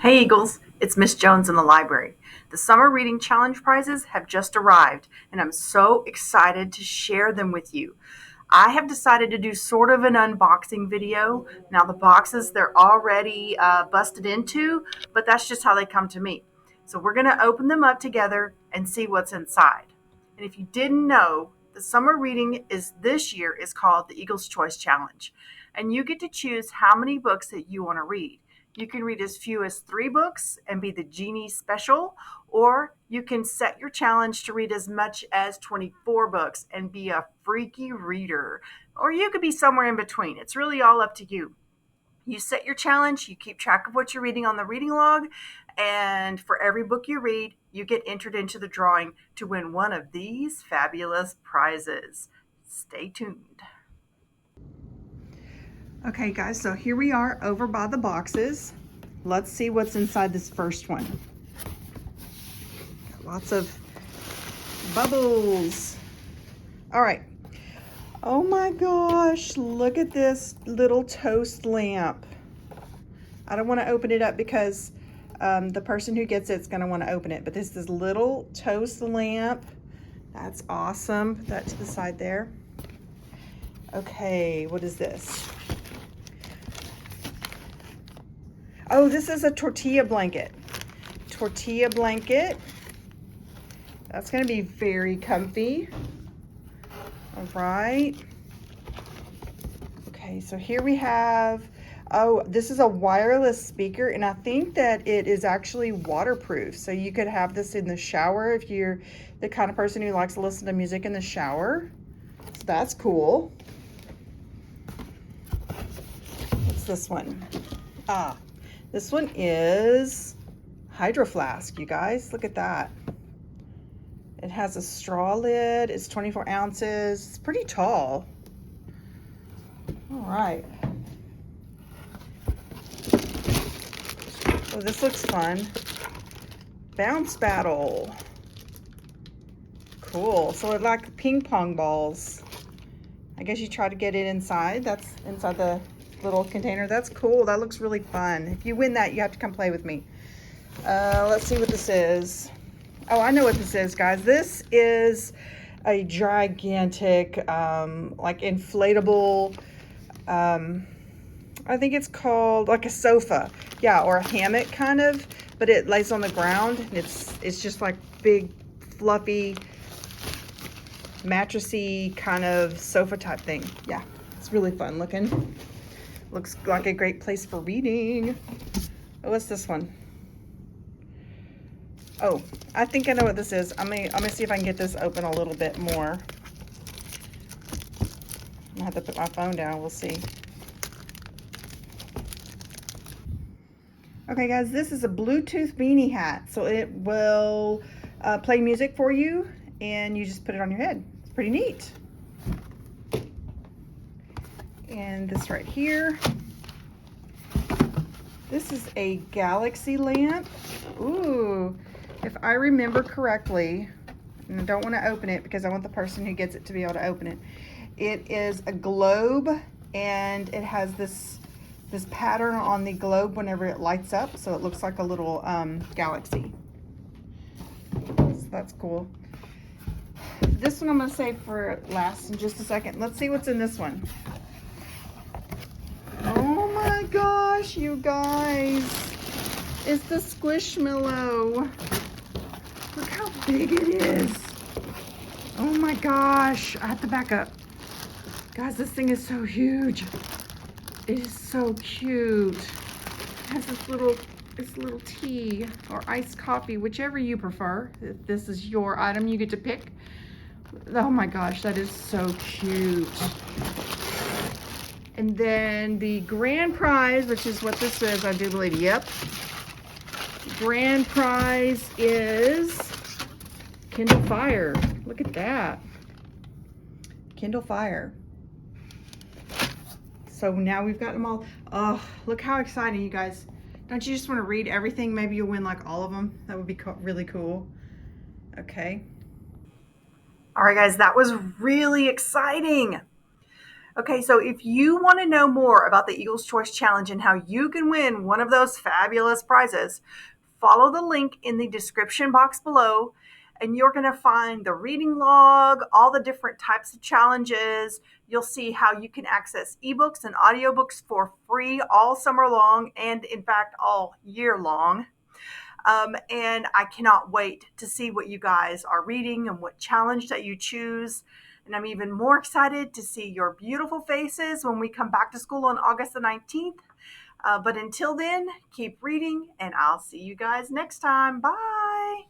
Hey Eagles, it's Miss Jones in the library. The Summer Reading Challenge prizes have just arrived, and I'm so excited to share them with you. I have decided to do sort of an unboxing video. Now, the boxes, they're already busted into, but that's just how they come to me. So, we're going to open them up together and see what's inside. And if you didn't know, the summer reading is this year is called the Eagles Choice Challenge. And you get to choose how many books that you want to read. You can read as few as 3 books and be the genie special, or you can set your challenge to read as much as 24 books and be a freaky reader. Or you could be somewhere in between. It's really all up to you. You set your challenge, you keep track of what you're reading on the reading log, and for every book you read, you get entered into the drawing to win one of these fabulous prizes. Stay tuned. Okay, guys, so here we are over by the boxes. Let's see what's inside this first one. Lots of bubbles. All right. Oh my gosh, look at this little toast lamp. I don't want to open it up because the person who gets it's going to want to open it. But this is little toast lamp. That's awesome. Put that to the side there. Okay, what is this? Oh, this is a tortilla blanket. Tortilla blanket. That's going to be very comfy. All right. Okay, so here we have, oh, this is a wireless speaker, and I think that it is actually waterproof. So you could have this in the shower if you're the kind of person who likes to listen to music in the shower. So that's cool. What's this one? This one is Hydro Flask, you guys. Look at that. It has a straw lid. It's 24 ounces. It's pretty tall. All right. Oh, this looks fun. Bounce Battle. Cool. So it's like ping pong balls. I guess you try to get it inside. That's inside the little container. That's cool. That looks really fun. If you win that, you have to come play with me. Let's see what this is. Oh, I know what this is, guys. This is a gigantic, like inflatable, I think it's called like a sofa. Yeah, or a hammock kind of, but it lays on the ground. It's just like big, fluffy, mattressy kind of sofa type thing. Yeah, it's really fun looking. Looks like a great place for reading. Oh, what's this one? Oh, I think I know what this is. I'm gonna see if I can get this open a little bit more. I'm gonna have to put my phone down. We'll see. Okay, guys, this is a Bluetooth beanie hat. So it will play music for you, and you just put it on your head. It's pretty neat. And this right here. This is a galaxy lamp. Ooh. If I remember correctly, and I don't want to open it because I want the person who gets it to be able to open it. It is a globe, and it has this pattern on the globe whenever it lights up, so it looks like a little galaxy. So that's cool. This one I'm going to save for last in just a second. Let's see what's in this one. Oh my gosh, you guys. It's the Squishmallow. Look how big it is. Oh my gosh. I have to back up. Guys, this thing is so huge. It is so cute. It has this little tea or iced coffee, whichever you prefer. If this is your item, you get to pick. Oh my gosh, that is so cute. And then the grand prize, which is what this is, I do believe. Yep. Grand prize is Kindle Fire. Look at that. Kindle Fire. So now we've got them all. Oh, look how exciting, you guys. Don't you just want to read everything? Maybe you'll win like all of them. That would be really cool. Okay. All right, guys, that was really exciting. Okay, so if you want to know more about the Eagles Choice Challenge and how you can win one of those fabulous prizes, follow the link in the description box below, and you're going to find the reading log, all the different types of challenges. You'll see how you can access ebooks and audiobooks for free all summer long, and in fact, all year long. And I cannot wait to see what you guys are reading and what challenge that you choose. And I'm even more excited to see your beautiful faces when we come back to school on August the 19th. But until then, keep reading, and I'll see you guys next time. Bye.